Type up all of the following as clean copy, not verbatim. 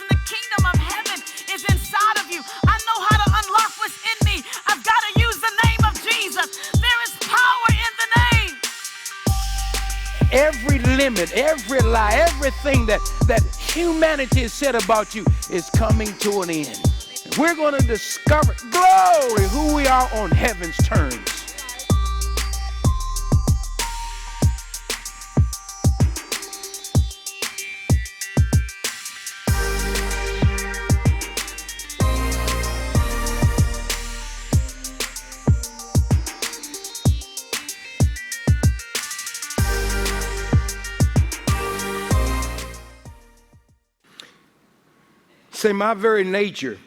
Listen, the kingdom of heaven is inside of you. I know how to unlock what's in me. I've got to use the name of Jesus. There is power in the name. Every limit, every lie, everything that humanity has said about you is coming to an end. We're going to discover, glory, who we are on heaven's terms. Say, my very nature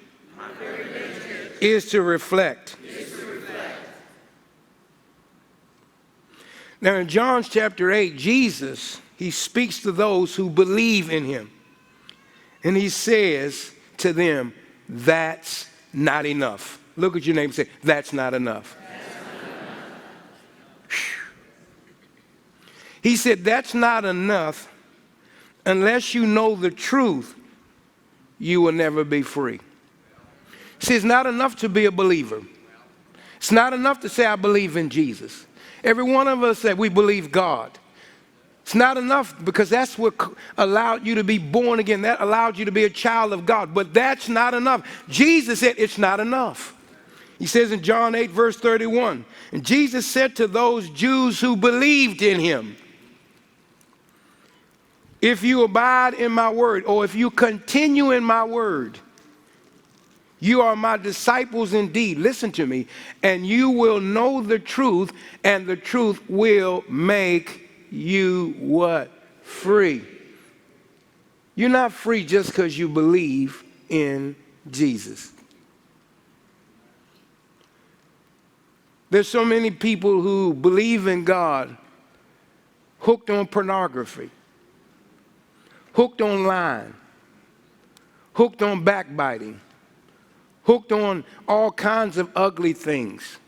is to reflect. Now in John chapter 8, Jesus, he speaks to those who believe in him. And he says to them, that's not enough. Look at your neighbor and say, that's not enough. He said, that's not enough unless you know the truth. You will never be free. See, it's not enough to be a believer. It's not enough to say, I believe in Jesus. Every one of us said we believe God. It's not enough because that's what allowed you to be born again. That allowed you to be a child of God. But that's not enough. Jesus said it's not enough. He says in John 8, verse 31, and Jesus said to those Jews who believed in him, if you abide in my word, or if you continue in my word, you are my disciples indeed. Listen to me. And you will know the truth, and the truth will make you what? Free. You're not free just because you believe in Jesus. There's so many people who believe in God, hooked on pornography, hooked on lying, hooked on backbiting, hooked on all kinds of ugly things,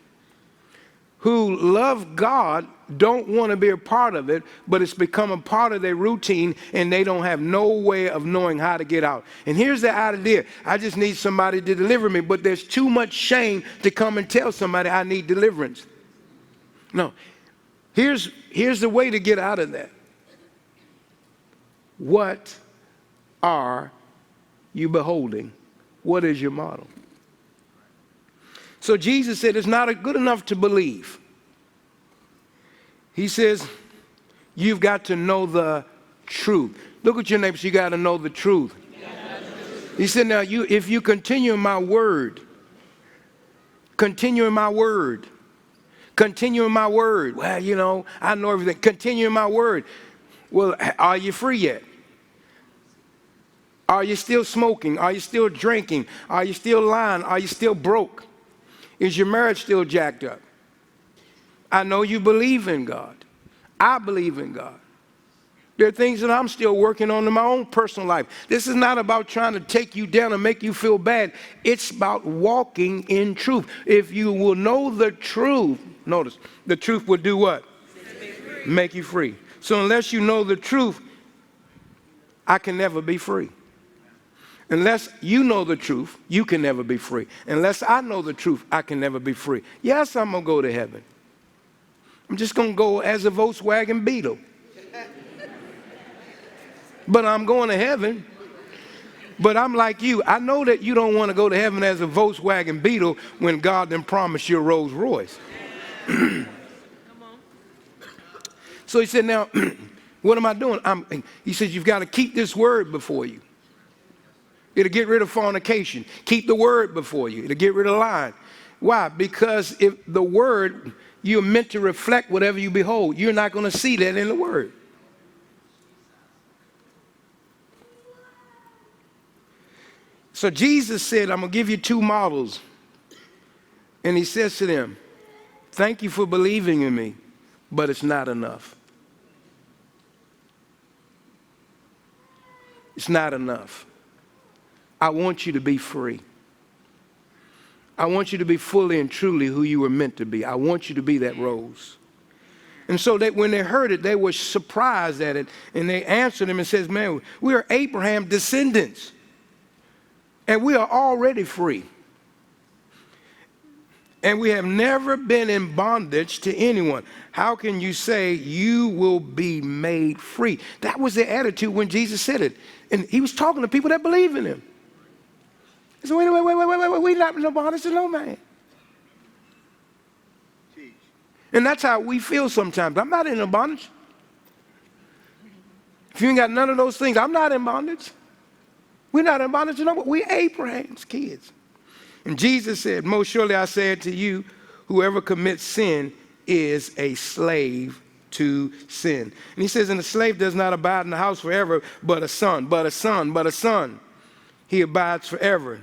who love God, don't want to be a part of it, but it's become a part of their routine and they don't have no way of knowing how to get out. And here's the idea. I just need somebody to deliver me, but there's too much shame to come and tell somebody I need deliverance. No. Here's the way to get out of that. What are you beholding? What is your model? So Jesus said it's not good enough to believe. He says you've got to know the truth. Look at your neighbor, you got to know the truth. He said now if you continue in my word, continue in my word, continue in my word. Well, you know, I know everything. Continue in my word. Well, are you free yet? Are you still smoking? Are you still drinking? Are you still lying? Are you still broke? Is your marriage still jacked up? I know you believe in God. I believe in God. There are things that I'm still working on in my own personal life. This is not about trying to take you down and make you feel bad. It's about walking in truth. If you will know the truth, notice, the truth will do what? Make you free. So unless you know the truth, I can never be free. Unless you know the truth, you can never be free. Unless I know the truth, I can never be free. Yes, I'm going to go to heaven. I'm just going to go as a Volkswagen Beetle. But I'm going to heaven. But I'm like you. I know that you don't want to go to heaven as a Volkswagen Beetle when God then promised you a Rolls Royce. So he said, now, what am I doing? He says, you've got to keep this word before you. It'll get rid of fornication. Keep the word before you. It'll get rid of lying. Why? Because if the word, you're meant to reflect whatever you behold. You're not going to see that in the word. So Jesus said, I'm going to give you two models. And he says to them, thank you for believing in me, but it's not enough. It's not enough. I want you to be free. I want you to be fully and truly who you were meant to be. I want you to be that rose. And so that when they heard it, they were surprised at it. And they answered him and says, man, we are Abraham's descendants. And we are already free. And we have never been in bondage to anyone. How can you say you will be made free? That was the attitude when Jesus said it. And he was talking to people that believe in him. He said, wait, we're not in bondage to no man. And that's how we feel sometimes. I'm not in a bondage. If you ain't got none of those things, I'm not in bondage. We're not in bondage to no one. We're Abraham's kids. And Jesus said, most surely I said to you, whoever commits sin is a slave to sin. And he says, and a slave does not abide in the house forever, but a son. He abides forever.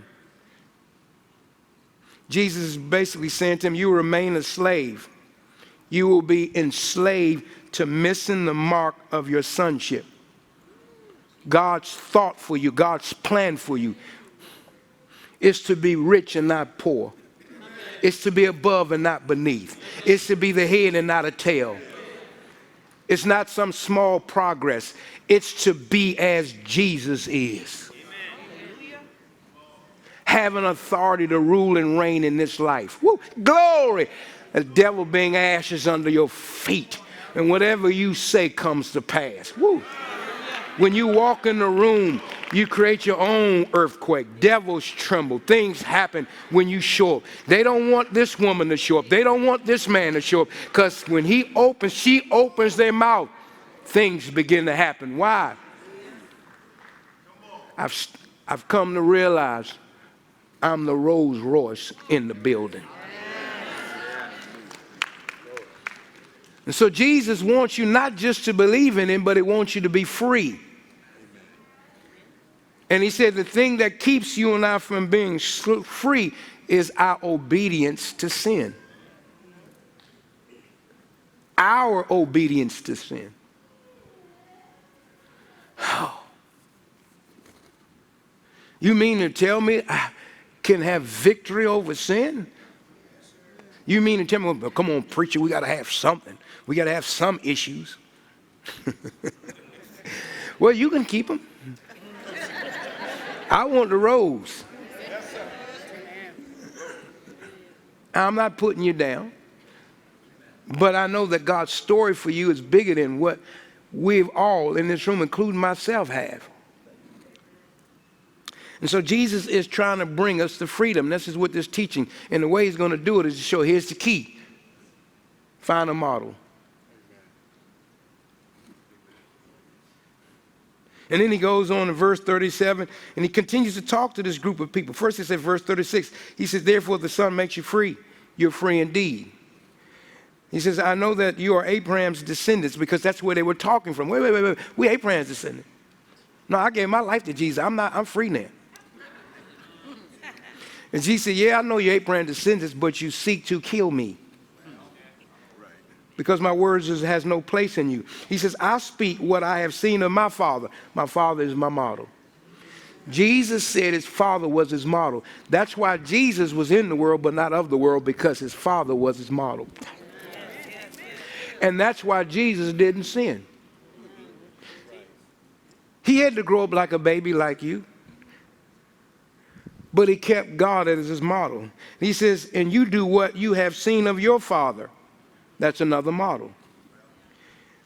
Jesus is basically saying to him, you remain a slave. You will be enslaved to missing the mark of your sonship. God's thought for you, God's plan for you, is to be rich and not poor. It's to be above and not beneath. It's to be the head and not a tail. It's not some small progress. It's to be as Jesus is. Having authority to rule and reign in this life. Woo, glory. The devil being ashes under your feet. And whatever you say comes to pass. Woo. When you walk in the room, you create your own earthquake. Devils tremble. Things happen when you show up. They don't want this woman to show up. They don't want this man to show up. Because when she opens their mouth, things begin to happen. Why? I've come to realize I'm the Rolls Royce in the building. And so Jesus wants you not just to believe in him, but he wants you to be free. And he said the thing that keeps you and I from being free is our obedience to sin. Our obedience to sin. Oh. You mean to tell me I can have victory over sin? You mean to tell me, well, come on, preacher, we got to have something. We got to have some issues. Well, you can keep them. I want the rose. I'm not putting you down. But I know that God's story for you is bigger than what we've all in this room, including myself, have. And so Jesus is trying to bring us to freedom. This is what this teaching. And the way he's going to do it is to show, here's the key. Find a model. And then he goes on in verse 37, and he continues to talk to this group of people. First he said, verse 36, he says, therefore the Son makes you free. You're free indeed. He says, I know that you are Abraham's descendants, because that's where they were talking from. Wait. We're Abraham's descendants. No, I gave my life to Jesus. I'm free now. And Jesus said, yeah, I know you're Abraham's descendants, but you seek to kill me. Because my words has no place in you. He says, I speak what I have seen of my Father. My Father is my model. Jesus said his Father was his model. That's why Jesus was in the world, but not of the world, because his Father was his model. And that's why Jesus didn't sin. He had to grow up like a baby like you. But he kept God as his model. He says, and you do what you have seen of your father. That's another model.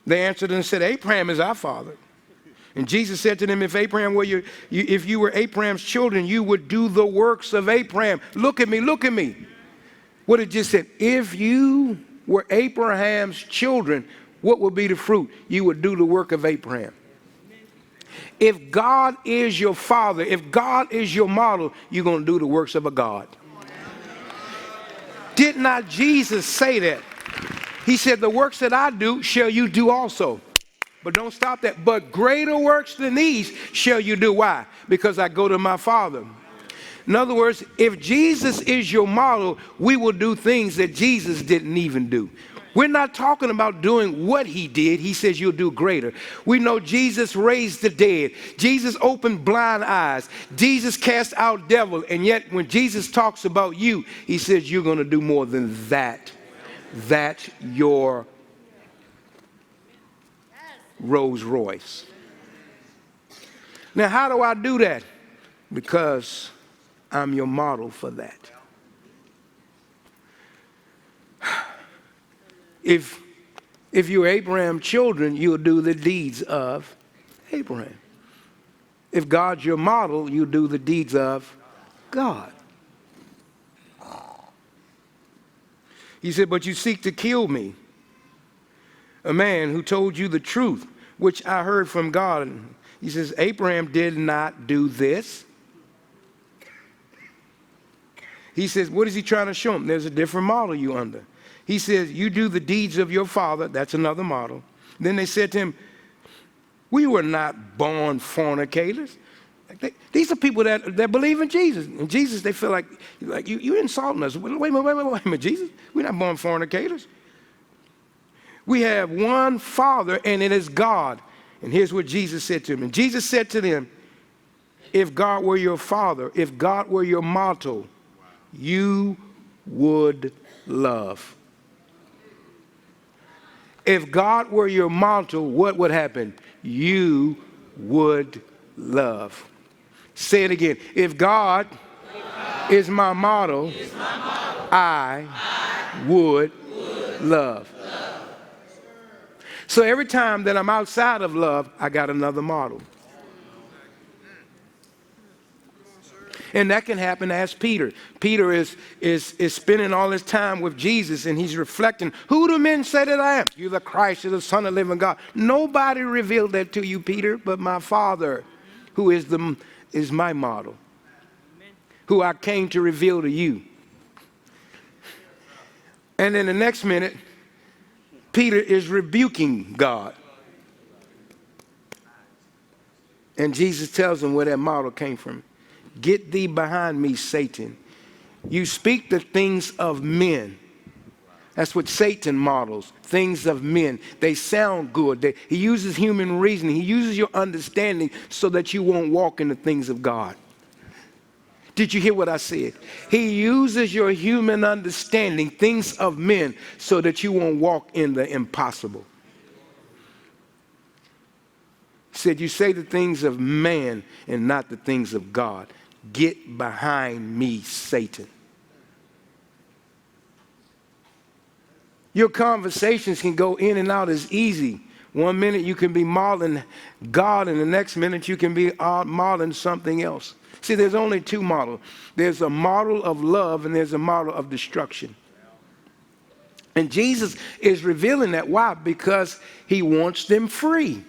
They answered and said, Abraham is our father. And Jesus said to them, if Abraham were if you were Abraham's children, you would do the works of Abraham. Look at me, look at me. What it just said, if you were Abraham's children, what would be the fruit? You would do the work of Abraham. If God is your father, if God is your model, you're going to do the works of a God. Did not Jesus say that? He said, the works that I do shall you do also. But don't stop that. But greater works than these shall you do. Why? Because I go to my Father. In other words, if Jesus is your model, we will do things that Jesus didn't even do. We're not talking about doing what he did. He says you'll do greater. We know Jesus raised the dead. Jesus opened blind eyes. Jesus cast out devil. And yet when Jesus talks about you, he says you're going to do more than that. That's your Rolls Royce. Now, how do I do that? Because I'm your model for that. If you're Abraham's children, you'll do the deeds of Abraham. If God's your model, you'll do the deeds of God. He said, but you seek to kill me, a man who told you the truth, which I heard from God. He says, Abraham did not do this. He says, what is he trying to show him? There's a different model you under. He says, you do the deeds of your father. That's another model. Then they said to him, we were not born fornicators. These are people that believe in Jesus. And Jesus, they feel like you're insulting us. Wait a minute, Jesus. We're not born fornicators. We have one Father, and it is God. And here's what Jesus said to him. And Jesus said to them, if God were your Father, if God were your motto, you would love. If God were your motto, what would happen? You would love. Say it again. If God is my model, I would love. So every time that I'm outside of love, I got another model. And that can happen as Peter. Peter is spending all his time with Jesus, and he's reflecting, who do men say that I am? You're the Christ, you're the Son of the living God. Nobody revealed that to you, Peter, but my Father, who is my model, who I came to reveal to you. And then the next minute, Peter is rebuking God. And Jesus tells him where that model came from. Get thee behind me, Satan. You speak the things of men. That's what Satan models, things of men. They sound good. He uses human reasoning. He uses your understanding so that you won't walk in the things of God. Did you hear what I said? He uses your human understanding, things of men, so that you won't walk in the impossible. He said, you say the things of man and not the things of God. Get behind me, Satan. Your conversations can go in and out as easy. One minute you can be modeling God, and the next minute you can be modeling something else. See, there's only two models. There's a model of love and there's a model of destruction. And Jesus is revealing that. Why? Because he wants them free.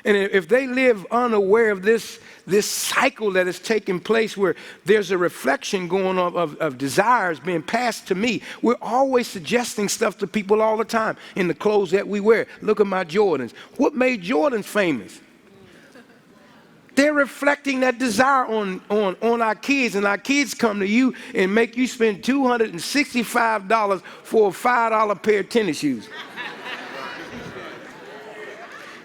And if they live unaware of this cycle that is taking place where there's a reflection going on of desires being passed to me, we're always suggesting stuff to people all the time in the clothes that we wear. Look at my Jordans. What made Jordans famous? They're reflecting that desire on our kids, and our kids come to you and make you spend $265 for a $5 pair of tennis shoes.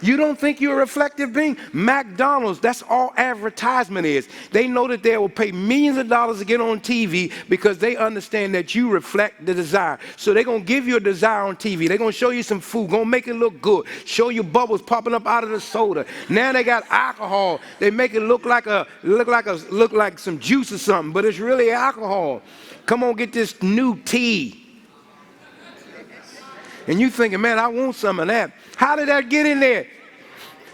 You don't think you're a reflective being? McDonald's, that's all advertisement is. They know that they will pay millions of dollars to get on TV because they understand that you reflect the desire. So they're going to give you a desire on TV. They're going to show you some food, going to make it look good, show you bubbles popping up out of the soda. Now they got alcohol. They make it look like some juice or something, but it's really alcohol. Come on, get this new tea. And you thinking, man, I want some of that. How did that get in there?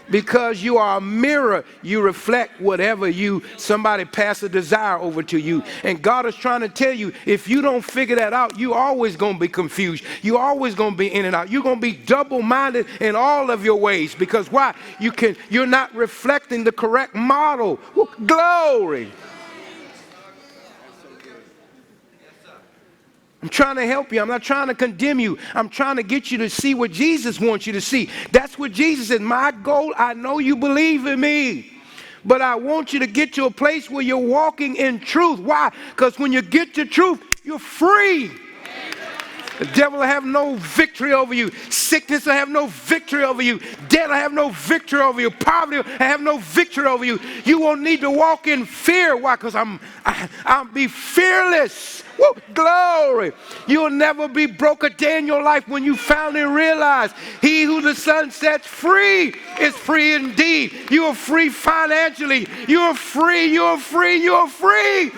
Because you are a mirror. You reflect whatever somebody pass a desire over to you. And God is trying to tell you, if you don't figure that out, you're always going to be confused. You're always going to be in and out. You're going to be double-minded in all of your ways. Because why? You're not reflecting the correct model. Well, glory. I'm trying to help you. I'm not trying to condemn you. I'm trying to get you to see what Jesus wants you to see. That's what Jesus said. My goal, I know you believe in me, but I want you to get to a place where you're walking in truth. Why? Because when you get to truth, you're free. The devil will have no victory over you. Sickness will have no victory over you. Death will have no victory over you. Poverty will have no victory over you. You won't need to walk in fear. Why? Because I'll be fearless. Woo, glory. You'll never be broke a day in your life when you finally realize he who the Son sets free is free indeed. You are free financially. You are free. You are free. You are free.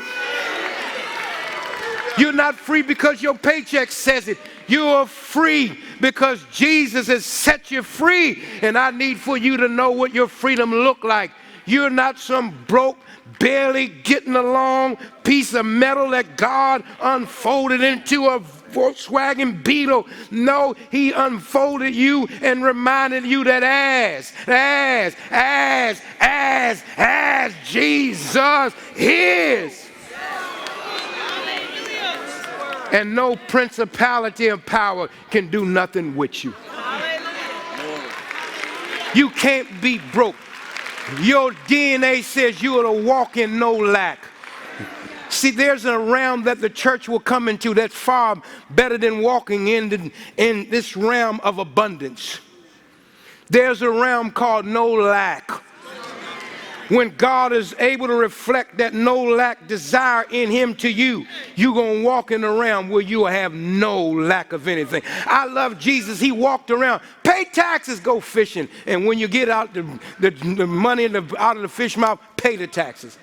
You're not free because your paycheck says it. You are free because Jesus has set you free. And I need for you to know what your freedom look like. You're not some broke, barely getting along piece of metal that God unfolded into a Volkswagen Beetle. No, he unfolded you and reminded you that as Jesus is. And no principality and power can do nothing with you. You can't be broke. Your DNA says you are to walk in no lack. See, there's a realm that the church will come into that's far better than walking in this realm of abundance. There's a realm called no lack. When God is able to reflect that no lack desire in him to you, you're going to walk in a realm where you will have no lack of anything. I love Jesus. He walked around, pay taxes, go fishing. And when you get out the money out of the fish mouth, pay the taxes.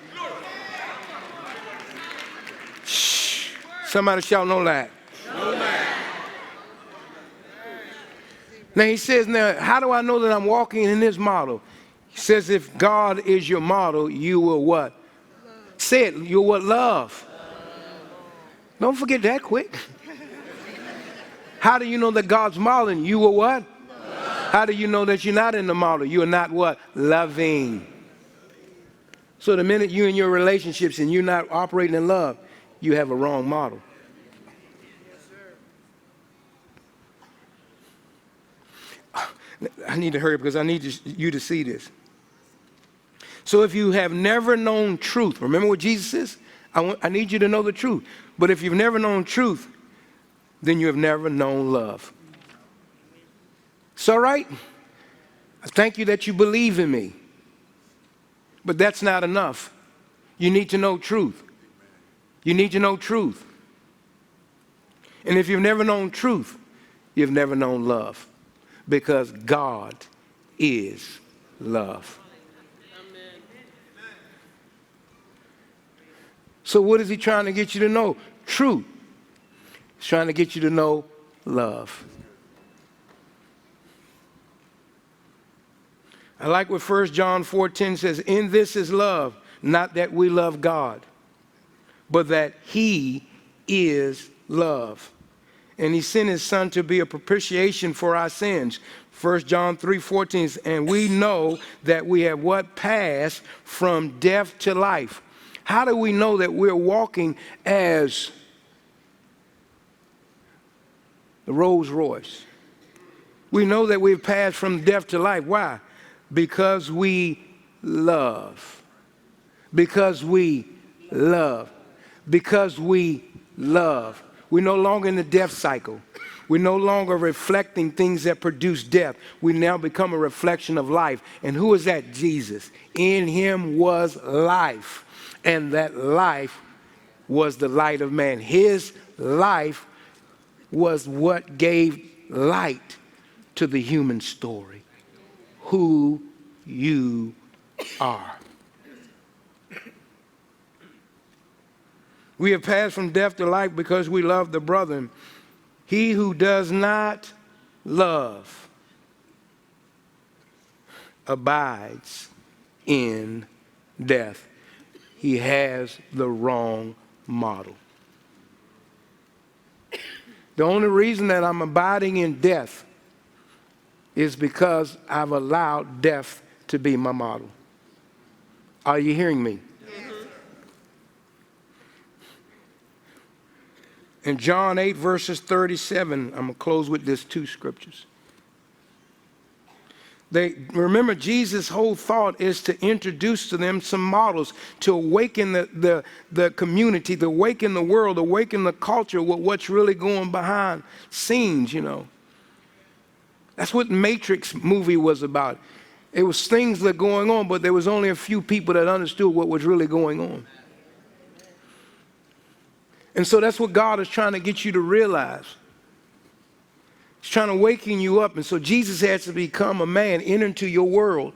Shh. Somebody shout no lack. No lack. Now he says, now how do I know that I'm walking in this model? He says, if God is your model, you will what? Say it, you will love. Don't forget that quick. How do you know that God's modeling? You will what? How do you know that you're not in the model? You are not what? Loving. So the minute you're in your relationships and you're not operating in love, you have a wrong model. I need to hurry because I need you to see this. So if you have never known truth, remember what Jesus says? I need you to know the truth. But if you've never known truth, then you have never known love. It's all right. I thank you that you believe in me. But that's not enough. You need to know truth. You need to know truth. And if you've never known truth, you've never known love. Because God is love. So what is he trying to get you to know? Truth. He's trying to get you to know love. I like what 1 John 4:10 says, in this is love, not that we love God, but that he is love. And he sent his son to be a propitiation for our sins. 1 John 3:14, and we know that we have what? Passed from death to life. How do we know that we're walking as the Rolls Royce? We know that we've passed from death to life. Why? Because we love. Because we love. Because we love. We're no longer in the death cycle. We're no longer reflecting things that produce death. We now become a reflection of life. And who is that? Jesus. In him was life. And that life was the light of man. His life was what gave light to the human story. Who you are. We have passed from death to life because we love the brethren. He who does not love abides in death. He has the wrong model. The only reason that I'm abiding in death is because I've allowed death to be my model. Are you hearing me? In John 8, verses 37, I'm going to close with this two scriptures. Remember, Jesus' whole thought is to introduce to them some models, to awaken the community, to awaken the world, awaken the culture with what's really going behind scenes, you know. That's what Matrix movie was about. It was things that are going on, but there was only a few people that understood what was really going on. And so that's what God is trying to get you to realize. He's trying to waken you up. And so Jesus has to become a man, enter into your world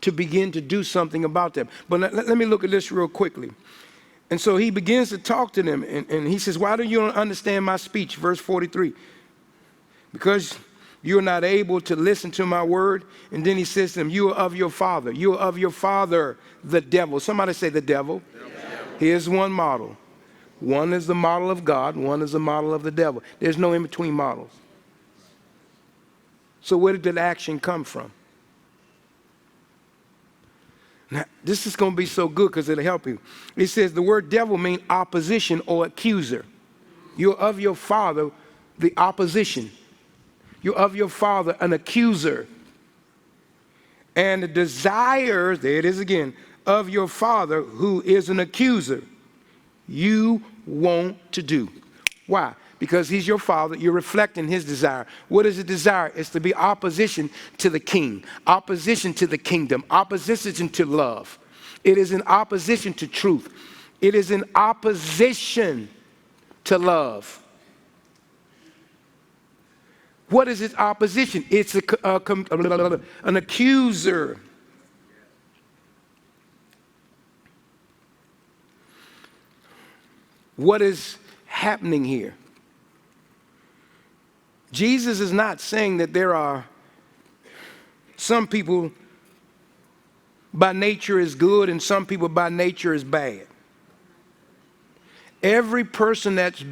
to begin to do something about them. But let me look at this real quickly. And so he begins to talk to them. And he says, why do you not understand my speech? Verse 43. Because you're not able to listen to my word. And then he says to them, you are of your father. You are of your father, the devil. Somebody say the devil. Here's one model. One is the model of God. One is the model of the devil. There's no in-between models. So where did that action come from? Now, this is going to be so good because it'll help you. It says the word devil means opposition or accuser. You're of your father, the opposition. You're of your father, an accuser. And the desire, there it is again, of your father who is an accuser, you want to do. Why? Because he's your father, you're reflecting his desire. What is the desire? It's to be opposition to the king, opposition to the kingdom, opposition to love. It is in opposition to truth. It is in opposition to love. What is its opposition? It's an accuser. What is happening here? Jesus is not saying that there are some people by nature is good and some people by nature is bad. Every person that's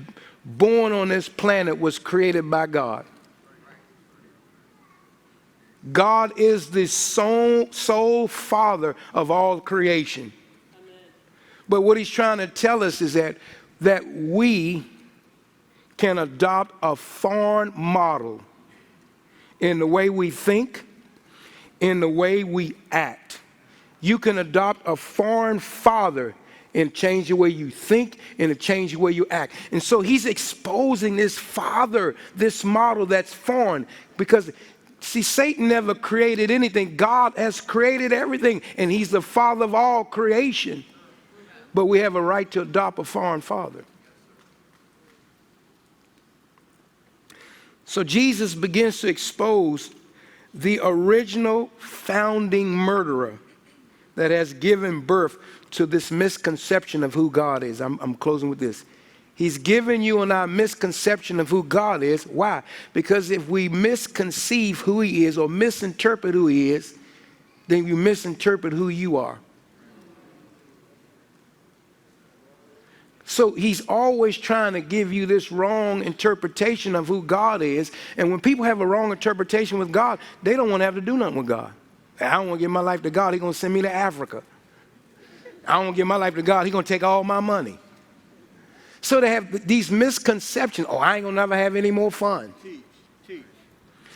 born on this planet was created by God. God is the sole father of all creation. But what he's trying to tell us is that we can adopt a foreign model in the way we think, in the way we act. You can adopt a foreign father and change the way you think and to change the way you act. And so he's exposing this father, this model that's foreign, because see, Satan never created anything. God has created everything, and he's the father of all creation. But we have a right to adopt a foreign father. So Jesus begins to expose the original founding murderer that has given birth to this misconception of who God is. I'm closing with this. He's given you and I a misconception of who God is. Why? Because if we misconceive who he is or misinterpret who he is, then you misinterpret who you are. So he's always trying to give you this wrong interpretation of who God is. And when people have a wrong interpretation with God, they don't want to have to do nothing with God. I don't want to give my life to God. He's going to send me to Africa. I don't want to give my life to God. He's going to take all my money. So they have these misconceptions. Oh, I ain't going to never have any more fun. Teach.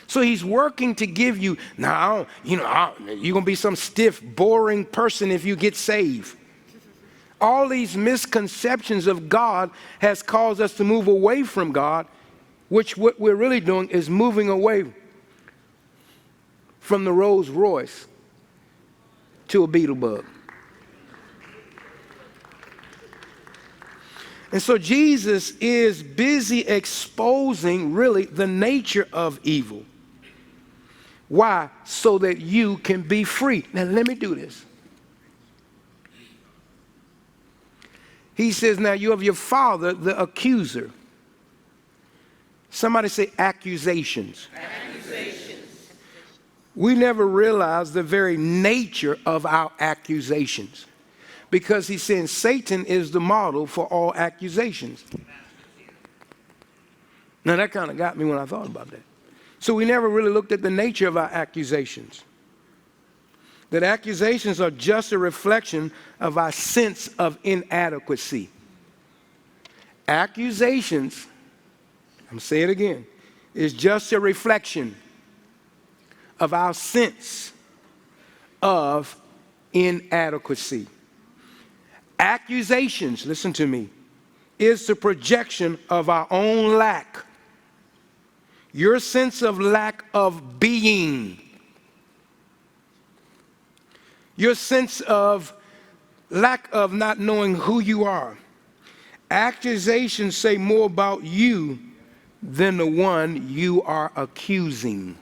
So he's working to give you, you're going to be some stiff, boring person if you get saved. All these misconceptions of God has caused us to move away from God, which what we're really doing is moving away from the Rolls Royce to a Beetlebug. And so Jesus is busy exposing really the nature of evil. Why? So that you can be free. Now let me do this. He says, now you have your father, the accuser. Somebody say accusations. Accusations. We never realize the very nature of our accusations. Because he's saying Satan is the model for all accusations. Now that kind of got me when I thought about that. So we never really looked at the nature of our accusations. That accusations are just a reflection of our sense of inadequacy. Accusations, I'm saying it again, is just a reflection of our sense of inadequacy. Accusations, listen to me, is the projection of our own lack. Your sense of lack of being. Your sense of lack of not knowing who you are. Accusations say more about you than the one you are accusing.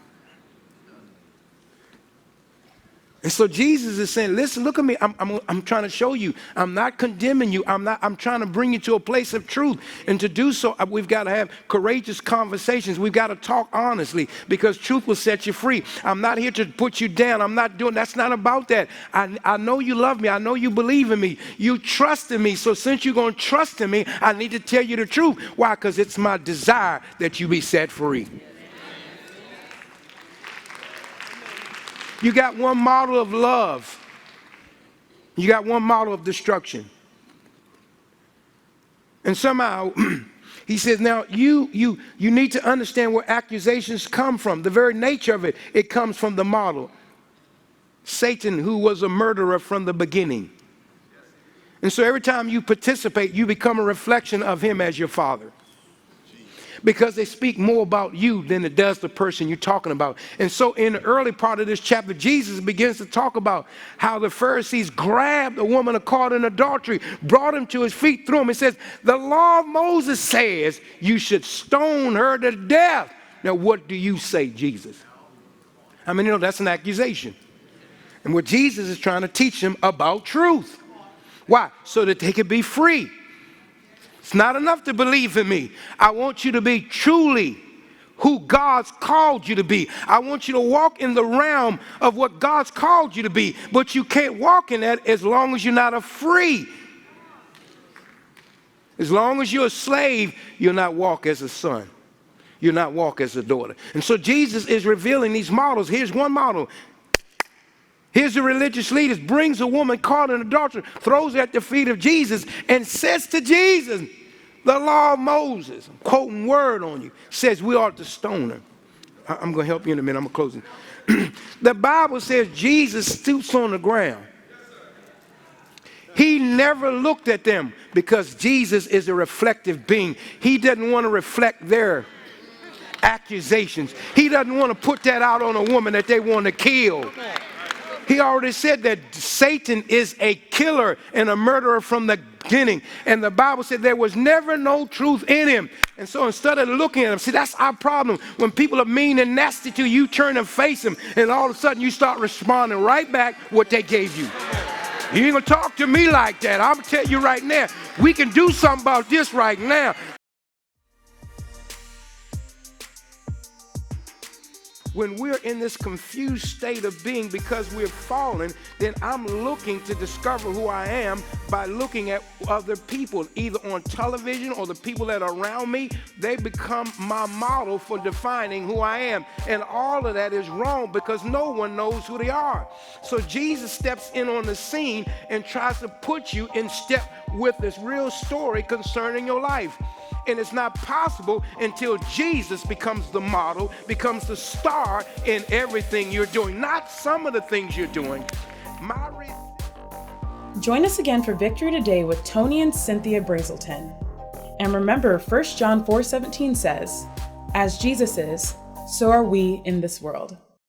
And so Jesus is saying, listen, look at me. I'm trying to show you. I'm not condemning you. I'm trying to bring you to a place of truth. And to do so, we've got to have courageous conversations. We've got to talk honestly because truth will set you free. I'm not here to put you down. That's not about that. I know you love me. I know you believe in me. You trust in me. So since you're going to trust in me, I need to tell you the truth. Why? Because it's my desire that you be set free. You got one model of love. You got one model of destruction. And somehow, he says, now you need to understand where accusations come from. The very nature of it, it comes from the model. Satan, who was a murderer from the beginning. And so every time you participate, you become a reflection of him as your father. Because they speak more about you than it does the person you're talking about. And so in the early part of this chapter, Jesus begins to talk about how the Pharisees grabbed a woman caught in adultery, brought him to his feet, threw him. It says, the law of Moses says you should stone her to death. Now, what do you say, Jesus? I mean, that's an accusation. And what Jesus is trying to teach them about truth. Why? So that they could be free. It's not enough to believe in me. I want you to be truly who God's called you to be. I want you to walk in the realm of what God's called you to be. But you can't walk in that as long as you're not a free. As long as you're a slave, you'll not walk as a son. You'll not walk as a daughter. And so Jesus is revealing these models. Here's one model. Here's the religious leaders, brings a woman caught in adultery, throws her at the feet of Jesus, and says to Jesus, the law of Moses, I'm quoting word on you, says we ought to stone her. I'm going to help you in a minute. I'm closing. The Bible says Jesus stoops on the ground. He never looked at them because Jesus is a reflective being. He doesn't want to reflect their accusations. He doesn't want to put that out on a woman that they want to kill. He already said that Satan is a killer and a murderer from the beginning. And the Bible said there was never no truth in him. And so instead of looking at him, see, that's our problem. When people are mean and nasty to you, you turn and face them. And all of a sudden you start responding right back what they gave you. You ain't going to talk to me like that. I'm going to tell you right now, we can do something about this right now. When we're in this confused state of being because we're fallen, then I'm looking to discover who I am by looking at other people, either on television or the people that are around me. They become my model for defining who I am. And all of that is wrong because no one knows who they are. So Jesus steps in on the scene and tries to put you in step with this real story concerning your life. And it's not possible until Jesus becomes the model, becomes the star in everything you're doing, not some of the things you're doing. Join us again for Victory Today with Tony and Cynthia Brazelton. And remember, 1 John 4:17 says, as Jesus is, so are we in this world.